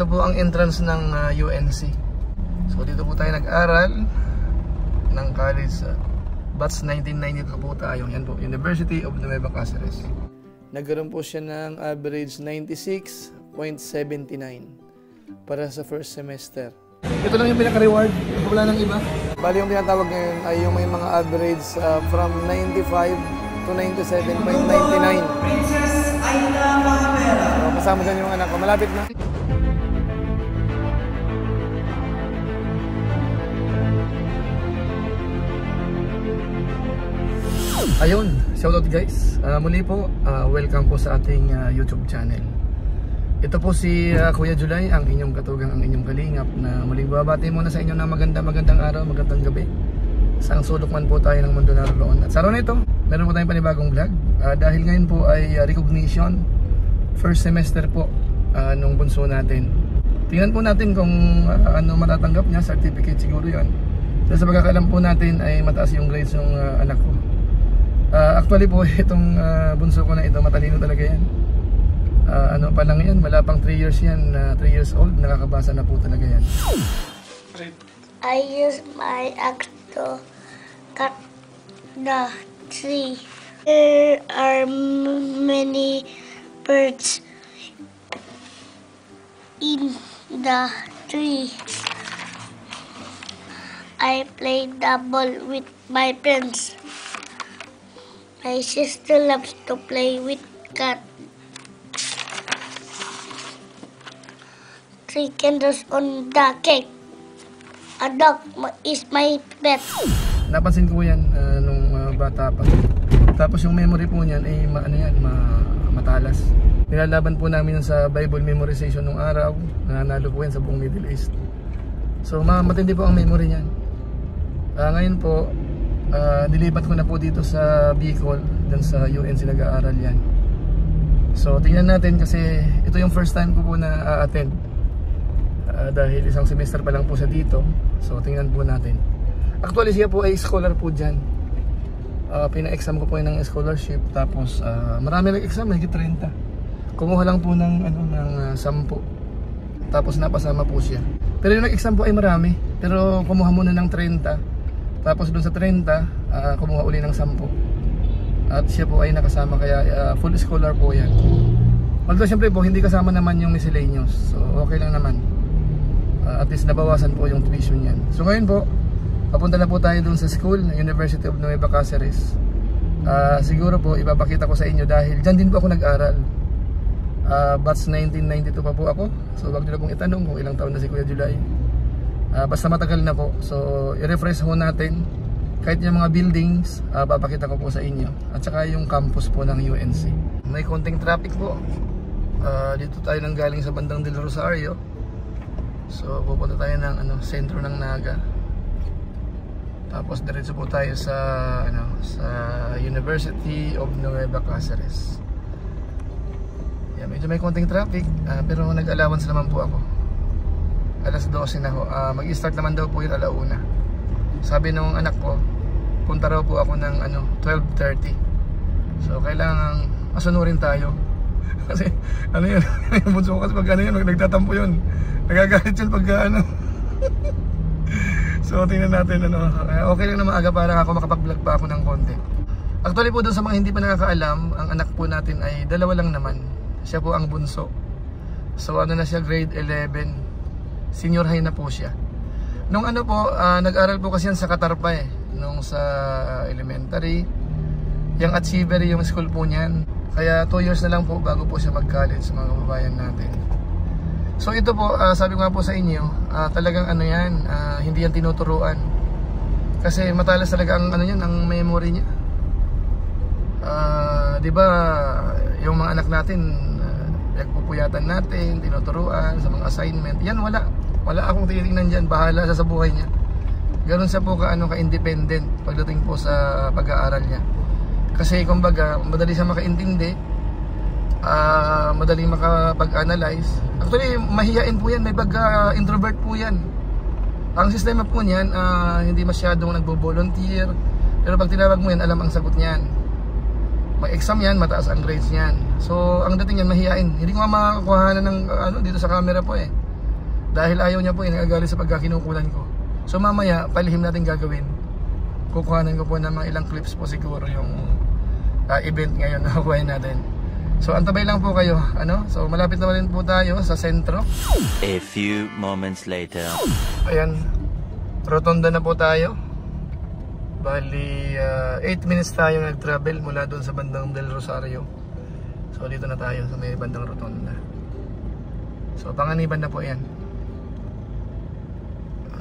Ito po ang entrance ng UNC. So dito po tayo nag-aral ng college. Batch 1992 po tayo. Yan po, University of Nueva Cáceres. Nagkaroon po siya ng average 96.79 para sa first semester. Ito lang yung pinaka-reward. Wala nang iba. Bali yung tinatawag ngayon ay yung may mga average from 95 to 97.99. So, kasama dyan yung anak ko. Malapit na. Ayun, shoutout guys. Muli po, welcome po sa ating YouTube channel. Ito po si Kuya Julay, ang inyong katugang, ang inyong kalingap, na muling babati muna sa inyo ng magandang araw, magandang gabi. Saang sulok man po tayo ng mundo naroon. At sa araw na ito, meron po tayong panibagong vlog. Dahil ngayon po ay recognition, first semester po nung bunso natin. Tingnan po natin kung ano matatanggap niya, certificate siguro yan. Sa pagkakaalam po natin ay mataas yung grades ng anak ko. Actually po, itong bunso ko na ito, matalino talaga yan. Ano pa lang yan, wala pang 3 years yan, 3 years old, nakakabasa na po talaga yan. I use my axe to cut the tree. There are many birds in the tree. I play double with my friends. My sister loves to play with cat. 3 candles on the cake. A dog is my pet. Napansin ko yan nung bata pa. Tapos yung memory po niyan ay matalas. Nilalaban po namin sa Bible memorization nung araw. Nananalo po yan sa buong Middle East. So matindi po ang memory niyan. Ngayon po, dilipat ko na po dito sa Bicol, dun sa UNC nag-aaral yan. So tingnan natin kasi ito yung first time ko po na attend. Dahil isang semester pa lang po siya dito. So tingnan po natin. Actually siya po ay scholar po dyan. Pina-exam ko po yun ng scholarship. Tapos marami nag-exam, higit 30. Kumuha lang po ng 10. Tapos napasama po siya. Pero yung nag-exam po ay marami. Pero kumuha muna ng 30. Tapos doon sa 30, kumuha uli ng 10. At siya po ay nakasama, kaya full scholar po yan. Although syempre po hindi kasama naman yung miscellaneous. So okay lang naman. At least nabawasan po yung tuition yan. So ngayon po, papunta na po tayo doon sa school, University of Nueva Cáceres. Siguro po ipapakita ko sa inyo dahil dyan din po ako nag-aral. Batch 1992 pa po ako. So wag nyo na pong itanong kung ilang taon na si Kuya Julay. Basta matagal na po. So i-refresh ho natin. Kahit yung mga buildings, papakita ko po sa inyo. At saka yung campus po ng UNC. May konting traffic po. Dito tayo nang galing sa bandang Del Rosario. So pupunta tayo ng sentro ng Naga. Tapos diretso po tayo sa sa University of Nueva Cáceres. Medyo may konting traffic, pero nag-allowance naman po ako. Alas 12 na ho. Mag-start naman daw po yung alauna. Sabi nung anak ko, punta raw po ako ng 12:30. So kailangan masunurin tayo. Kasi yun, yung bunso ko kasi pag yun, nagtatampo yun. Nagagalit yun pag So tingnan natin okay lang na maaga para ako makapag-vlog pa ako ng konti. Actually po doon sa mga hindi pa nakakaalam, ang anak po natin ay 2 lang naman. Siya po ang bunso. So na siya, grade 11. Senior high na po siya. Nung nag-aral po kasi yan sa Qatar pa nung sa elementary. Yung achiever yung school po niyan. Kaya 2 years na lang po bago po siya mag-college, mga kababayan natin. So ito po, sabi ko nga po sa inyo, talagang hindi yan tinuturuan. Kasi matalas talaga ang ang memory niya. 'Di ba, yung mga anak natin, nagpupuyatan natin, tinuturuan sa mga assignment. Yan wala akong tinitingnan diyan, bahala sa buhay niya. Ganoon siya po ka-independent pagdating po sa pag-aaral niya. Kasi kumbaga, madali siya makaintindi, madaling makapag-analyze. Actually, mahihain po yan, may pagka-introvert po yan. Ang sistema po niyan, hindi masyadong nagbo-volunteer. Pero pag tinawag mo yan, alam ang sagot niyan. May exam yan, mataas ang grades niyan. So, ang dating yan, mahihain. Hindi ko nga makakuhanan ng dito sa camera po Dahil ayaw niya po, nagagali sa pagkakinukulan ko. So mamaya, palihim natin gagawin. Kukuhanan ko po ng mga ilang clips po siguro yung event ngayon na kukuhain natin. So antabay lang po kayo, ano? So malapit na rin po tayo sa sentro. A few moments later. Ayan, rotonda na po tayo. Bali, 8 minutes tayo nag-travel mula doon sa bandang Del Rosario. So dito na tayo sa may bandang rotonda. So Panganiban na po yan.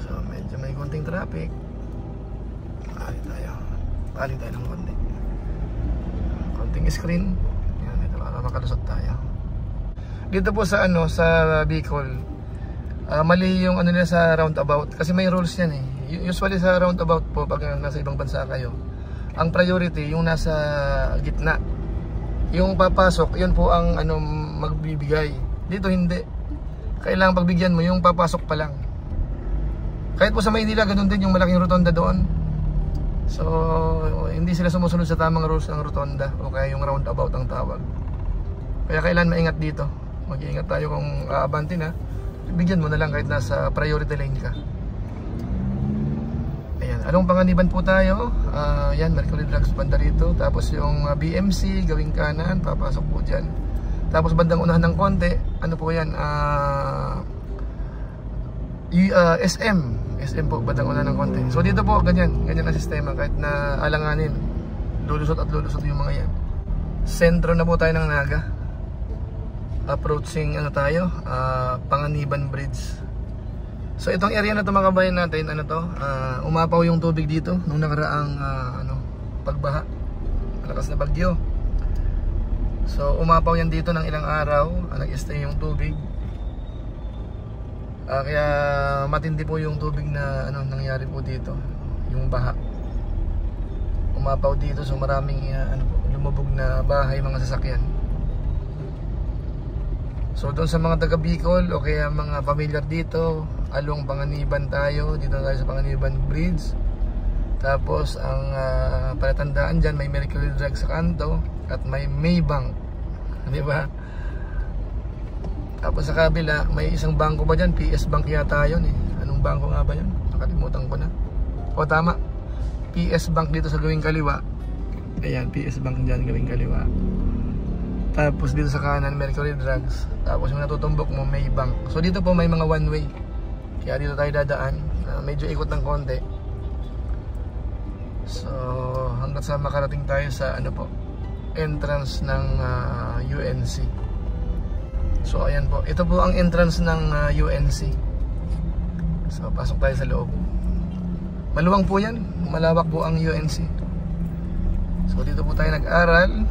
So medyo may konting traffic. Paling tayo ng konting screen. Yan, ito para makalusot tayo. Dito po sa ano, sa Bicol, mali yung ano nila sa roundabout kasi may rules yan eh. Usually sa roundabout po pag nasa ibang bansa kayo, ang priority yung nasa gitna. Yung papasok, yun po ang ano magbibigay. Dito hindi. Kailangan pagbigyan mo yung papasok pa lang. Kahit po sa Maynila ganun din yung malaking rotonda doon. So hindi sila sumusunod sa tamang rules ng rotonda o kaya yung roundabout ang tawag. Kaya kailangan maingat dito. Mag-iingat tayo kung aabante na. Bigyan mo na lang kahit nasa priority lane ka. Ayan, anong Panganiban po tayo? Yan, Mercury Drugs banda rito. Tapos yung BMC, gawing kanan, papasok po dyan. Tapos bandang unahan ng konti, ano po yan? SM po, bandang unahan ng konti. So dito po, ganyan ang sistema. Kahit na alanganin, lulusot at lulusot yung mga yan. Sentro na po tayo ng Naga. Approaching ano tayo, Panganiban Bridge. So itong area na ito mga kabayan natin, ano to, umapaw yung tubig dito nung nakaraang pagbaha, malakas na bagyo. So umapaw yan dito ng ilang araw, nag-stay yung tubig. Kaya matindi po yung tubig na ano nangyari po dito, yung baha. Umapaw dito, so maraming lumubog na bahay, mga sasakyan. So doon sa mga taga Bicol o kaya mga familiar dito, along Panganiban tayo, dito tayo sa Panganiban Bridge. Tapos ang palatandaan dyan, may Mercury Drugs sa kanto at may Maybank, di ba? Tapos sa kabila, may isang bangko ba dyan? PS Bank yata yun eh. Anong bangko nga ba yun? Nakalimutan ko na. O tama, PS Bank dito sa gawing kaliwa. Ayan, PS Bank dyan gawing kaliwa. Tapos dito sa kanan, Mercury Drugs. Tapos yung natutumbok mo, Maybank. So dito po may mga one way. Kaya dito tayo dadaan. Medyo ikot ng konti. So hanggat sa makarating tayo sa ano po, entrance ng UNC. So ayan po, ito po ang entrance ng UNC. So pasok tayo sa loob. Maluwang po yan, malawak po ang UNC. So dito po tayo nag-aral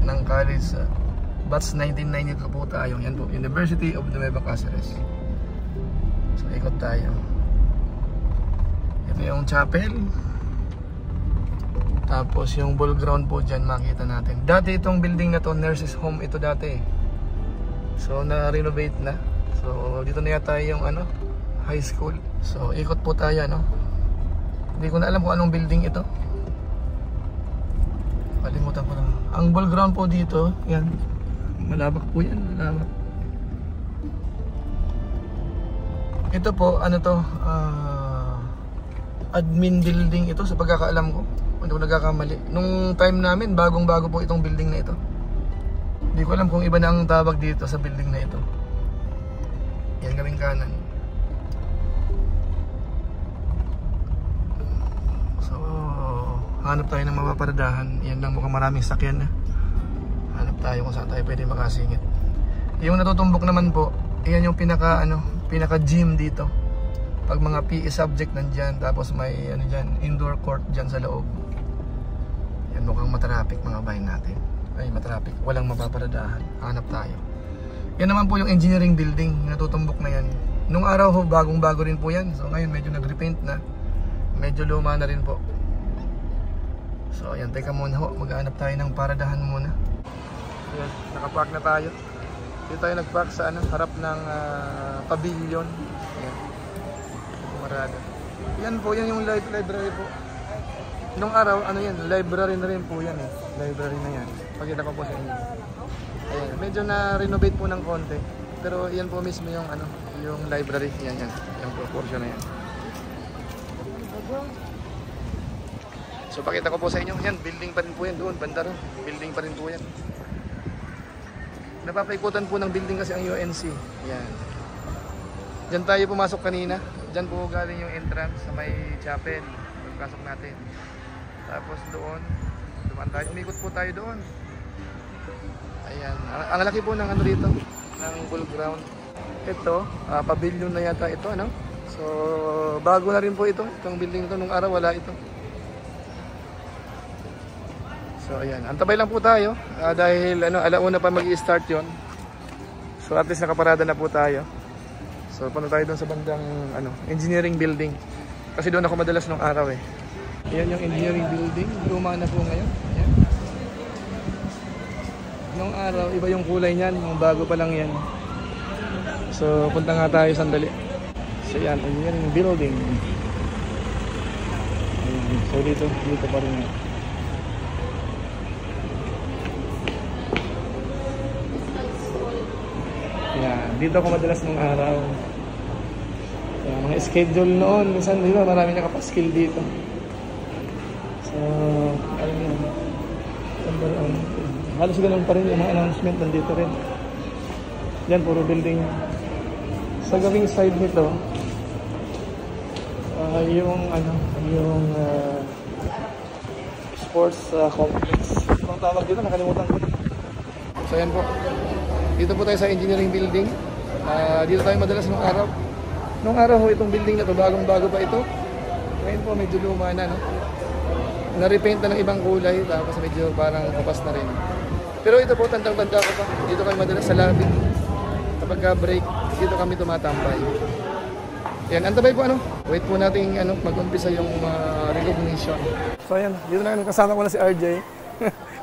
ng college, batch 1992 po tayo. Yan po, University of Nueva Cáceres. So ikot tayo. Ito yung chapel. Tapos yung ball ground po dyan makita natin. Dati itong building na to, nurses home ito dati. So na-renovate na. So dito na yata yung ano, high school. So ikot po tayo, no. Hindi ko na alam kung anong building ito. Kalimutan ko na. Ang ball ground po dito, yan. Malabak po yan, malabak. Ito po, ano to, admin building ito sa pagkakaalam ko. Hindi ko nagkakamali. Nung time namin, bagong-bago po itong building na ito. Hindi ko alam kung iba na ang tawag dito sa building na ito. Yan, gawing kanan. So hanap tayo ng mapaparadahan. Yan lang, mukhang maraming sakyan na. Hanap tayo kung saan tayo pwede makasingit. Yung natutumbok naman po, yan yung pinaka gym dito. Pag mga PE subject nandyan, tapos may ano dyan, indoor court dyan sa loob. Yan, mukhang matraffic mga bayan natin. Ay, matraffic, walang mapaparadahan. Hanap tayo. Yan naman po yung engineering building, yung natutumbok na yan. Nung araw ho, bagong-bago rin po yan. So ngayon medyo nag-repaint na. Medyo luma na rin po. So ayan, teka muna ho, maghanap tayo ng paradahan muna. Ayan, nakapark na tayo. Dito tayo nagpark sa harap ng pavilion. Ayan, marada. Yan po, yan yung library po. Nung araw, ano yan, library na rin po yan eh. Library na yan. Pakita ko po sa inyo. Ayan, medyo na-renovate po ng konti. pero yan po mismo yung ano, yung library. Yan, yung proportion na yan. So pakita ko po sa inyo, yan, building pa rin po yan doon, banda ron. Building pa rin po yan. Napapaikutan po ng building kasi ang UNC. Yan. Diyan tayo pumasok kanina. Diyan po galing yung entrance sa may chapel. Pagpasok natin. Tapos doon, dumaan tayo. Umikot po tayo doon. Ayan. Ang laki po ng ano dito, ng ball ground. Ito, pavilion na yata ito, ano? So, bago na rin po ito. Itong building ito, nung araw wala ito. So ayan, antabay lang po tayo dahil ano, alauna pa mag-i-start 'yon. So at least nakaparada na po tayo. So punta tayo doon sa bandang ano, engineering building. Kasi doon ako madalas nung araw eh. Ayan yung engineering building, luma na po ngayon. Ayan. Nung araw iba yung kulay niyan, nung bago pa lang 'yan. So punta nga tayo sandali. So ayan, engineering building. Ayan. So dito pa rin. Yan, dito ako madalas nung araw. Yan, mga schedule noon, minsan di ba marami nakapaskill dito. So, alam mo, halos ganun pa rin yung mga announcement nandito rin. Yan, puro building. Sa gawing side nito, yung ano, yung sports complex. Anong tawag dito? Nakalimutan ko. So, yan po. Dito po tayo sa engineering building. Dito tayo madalas nung araw. Nung araw ho, itong building na to, bagong-bago pa ito. Ngayon po, medyo luma na, no? Na-repaint na ng ibang kulay, tapos medyo parang kapas na rin. Pero ito po, tandang-tanda ko pa. Dito kami madalas sa lobby. Kapag break, dito kami tumatambay. Yan, antabay po ano. Wait po natin ano, mag-umpisa yung recognition. So ayan, dito na kasama ko na si RJ.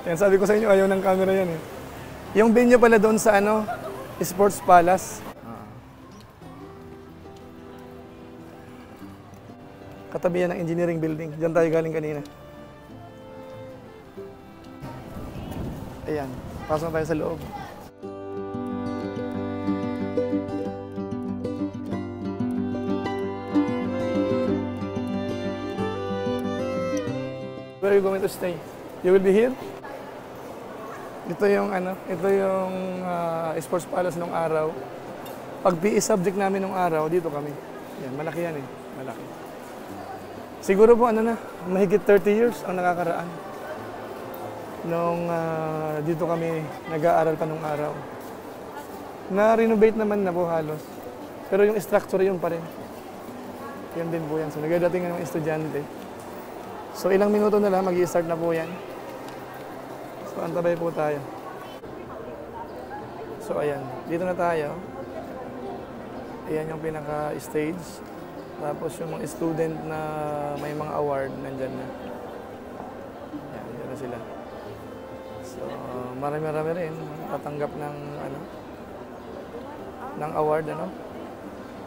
Yan, sabi ko sa inyo, ayaw ng camera yan eh. Yung venue pala doon sa ano, Sports Palace. Katabi yan ng engineering building. Diyan tayo galing kanina. Ayan, pasok tayo sa loob. Where are you going to stay? You will be here? Ito yung ano, ito yung Sports Palace nung araw. Pag PE subject namin nung araw, dito kami. Yan, malaki yan eh, malaki. Siguro po ano na, mahigit 30 years ang nakakaraan. Nung dito kami nag-aaral pa nung araw. Na-renovate naman na po halos. Pero yung structure yun pa rin. Yan din po yan. So nagdating ng estudyante. So ilang minuto na lang, mag-i-start na po yan. So antabay po tayo. So ayan, dito na tayo. Ayan yung pinaka-stage. Tapos yung mga student na may mga award, nandyan na. Ayan, dyan na sila. So marami-rami rin tatanggap ng ano, ng award, ano.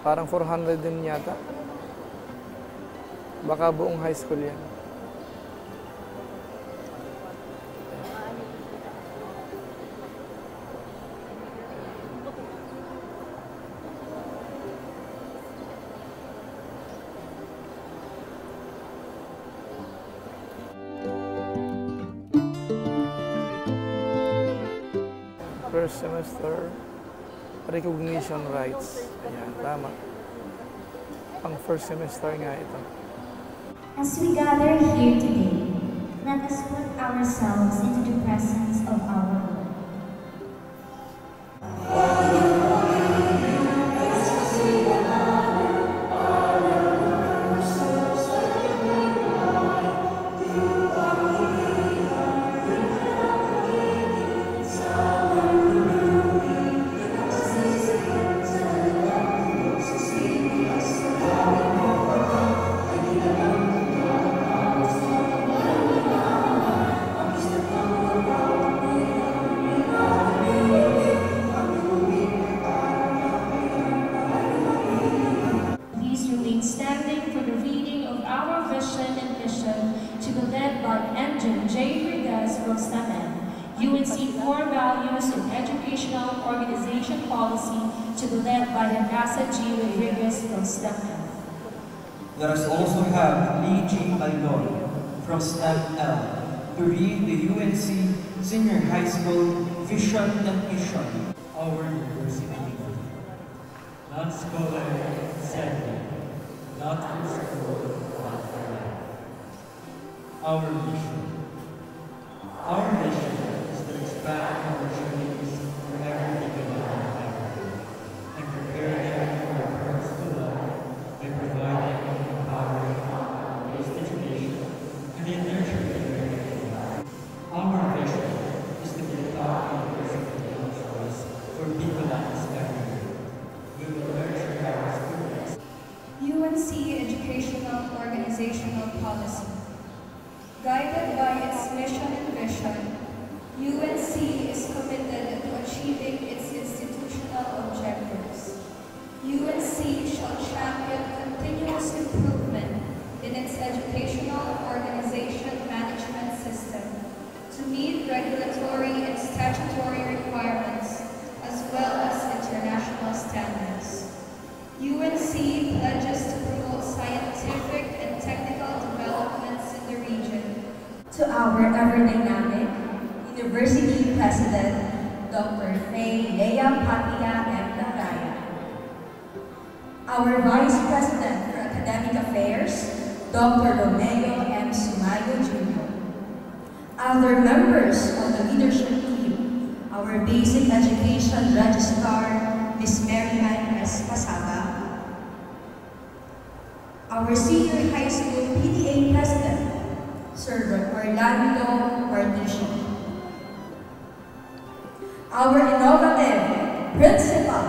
Parang 400 din yata. Baka buong high school yan. First semester recognition rights. Ayan, tama. Pang first semester nga ito. As we gather here today, let us put ourselves into the presence of our Lord. policy to be led by the NASA G. Rodriguez from STEM F. Let us also have Lee G. Alloy from STEM L to read the UNC Senior High School Vision and Mission. Our university, not scholar, setting, not for school, but for life. Our mission. Our mission is to expand opportunities for every developing family and prepare them for the purpose to life by providing empowering, based education, and the nurturing learning. Our vision is to be a top university of choice for people that is everywhere. We will nurture our students. UNC Educational Organizational Policy. Guided by its mission and vision, UNC is committed to achieving its institutional objectives. UNC shall champion continuous improvement in its educational organization management system to meet regulatory and statutory requirements as well as international standards. UNC pledges to promote scientific and technical developments in the region. To our ever-dynamic University President, Dr. Faye Lea Patia M. Naraya. Our Vice President for Academic Affairs, Dr. Romeo M. Sumayo Jr. Other members of the leadership team, our Basic Education Registrar, Ms. Mary Ann S. Pasaba. Our Senior High School PTA President, Sir Orlando Martici. Our innovative Principal,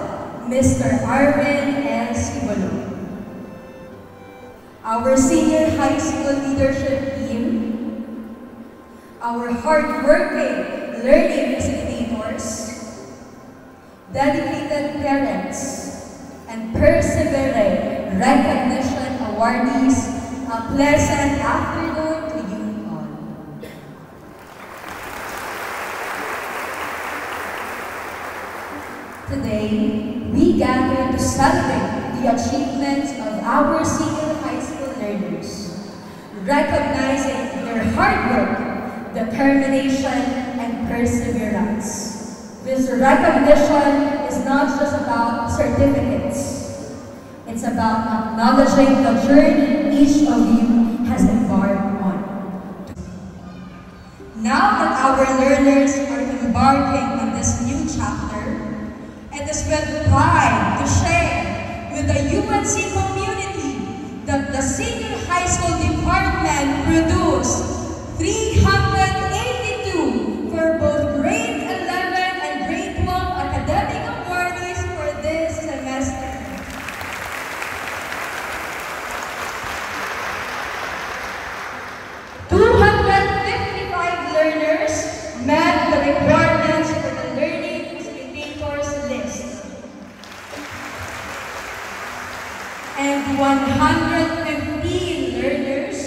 Mr. Arvin L. Sibolo. Our Senior High School Leadership Team. Our hard-working learning facilitators, dedicated parents, and persevering recognition awardees. A pleasant afternoon to you all. Today, we gather to celebrate the achievements of our senior high school learners, recognizing their hard work, determination, and perseverance. This recognition is not just about certificates. It's about acknowledging the journey each of you has embarked on. Now that our learners are embarking on this new chapter, it is with pride to share with the UNC community that the Senior High School Department produced 382 for both grade 11 and grade 12 academic awardees for this semester. Learners met the requirements for the Learning Facilitators list. And 115 learners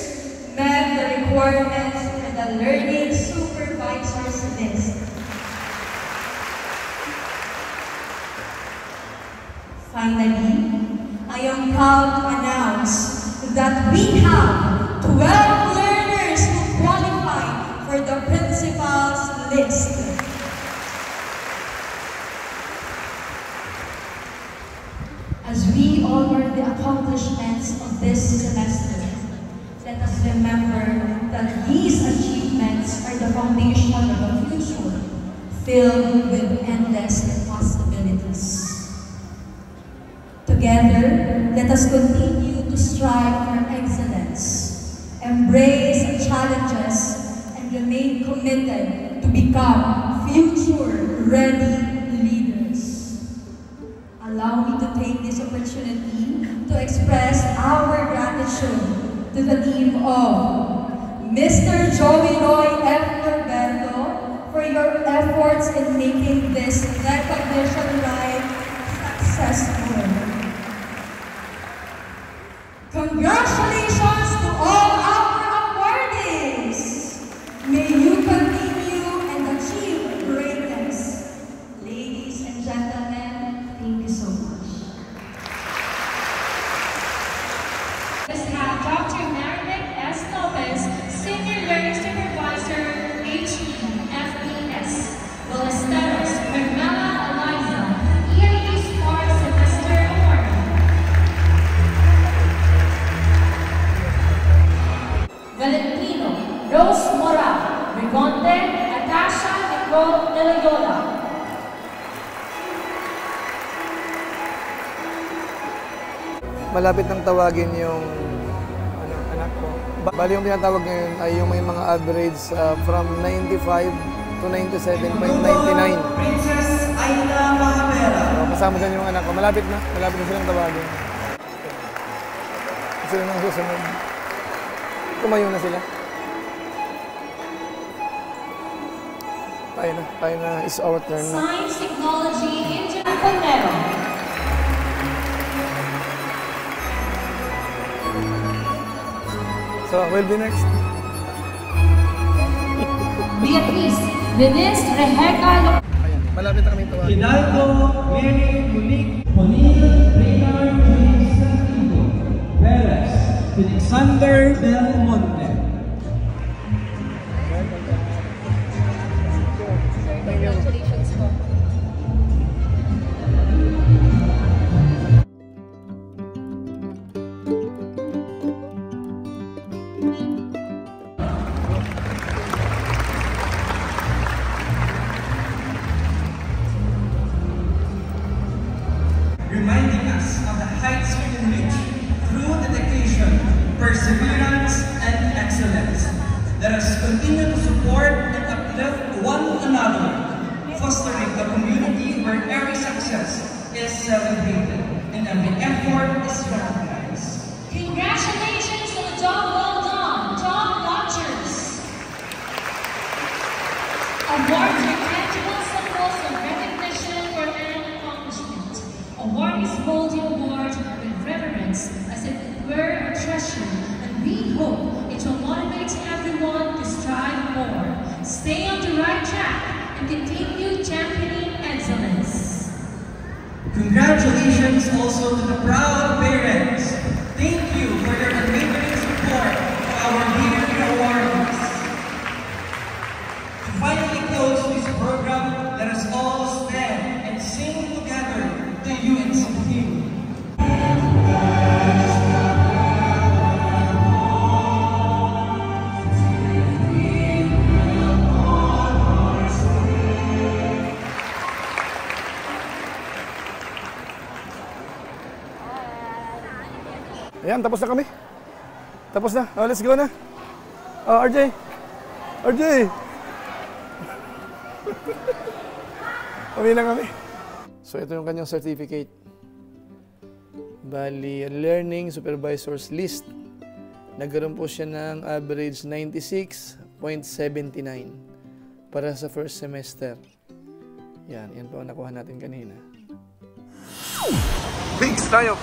met the requirements for the Learning Supervisors list. Finally, I am proud to announce that we have 12 learners who qualify for the principal's list. As we honor the accomplishments of this semester, let us remember that these achievements are the foundation of a future filled with endless possibilities. Together, let us continue to strive for excellence, embrace challenges, and remain committed to become future-ready leaders. Allow me to take this opportunity to express our gratitude to the team of Mr. Joey Roy F. Norberto for your efforts in making this recognition ride successful. Congratulations to all our awardees! May you continue and achieve greatness. Ladies and gentlemen, malapit nang tawagin yung anak ko. Bali yung tinatawag ngayon ay yung may mga average from 95 to 97.99. Princess Aina Mahabera. So, kasama dyan yung anak ko. Malapit na silang tawagin. Sila nang susunod. Tumayo na sila. Tayo na. It's our turn na. Science, Technology, Interconero. So, we'll be next. Beatriz Denise Reheca. Ayan, malapit na kami tawagin. Hidalgo Mary Monique Ponil Reynard James Santiago Perez Alexander Del Monte. Congratulations po. Reminding us of the heights we can reach through dedication, perseverance, and excellence. Let us continue to support and uplift one another, fostering a community where every success is celebrated and every effort is recognized. Congratulations on the job well done, Tom Dodgers. Awards are tangible symbols of recognition for an accomplishment. Award is bold award with reverence as if it were a treasure, and we hope it will motivate everyone to strive more, stay on the right track, and continue championing excellence. Congratulations also to the proud parents. Thank you for your unwavering support of our dear awardees. To finally close this program, let us all stand and sing together the UNC hymn. Ayan, tapos na kami. Tapos na. Oh, let's go na. Oh, RJ. RJ! Uwi na kami. So, ito yung kanyang certificate. Bali, Learning Supervisors List. Nagkaroon po siya ng average 96.79 para sa first semester. Yan po ang nakuha natin kanina. Bigs tayo!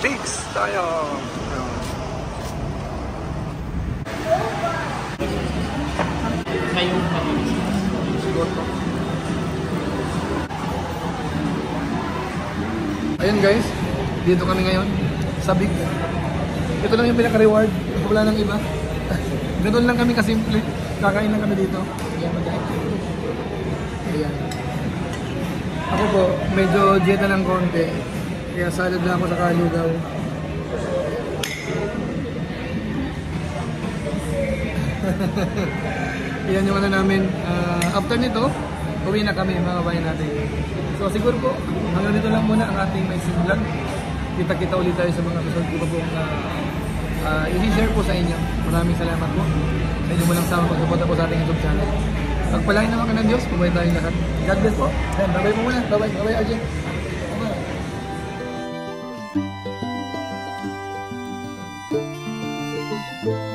Ayun guys, dito kami ngayon sa Big. Ito lang yung pinaka-reward. Wala nang iba. Ganun lang kami kasimple. Kakain lang kami dito. Ayan. Ako po, medyo dieta ng konti. Kaya salad na ako sa kalugaw. Yan yung ano namin. After nito, uwi na kami mga bayan natin. So siguro po, hanggang dito lang muna ang ating message vlog. Kita-kita ulit tayo sa mga susunod ko pa po i-share po sa inyo. Maraming salamat po sa inyo mo lang sama pagsuporta po sa ating YouTube channel. Pagpalain naman ka ng Diyos, pabay tayong lahat. God bless po. Bye-bye po muna. Bye-bye RJ. Bye-bye.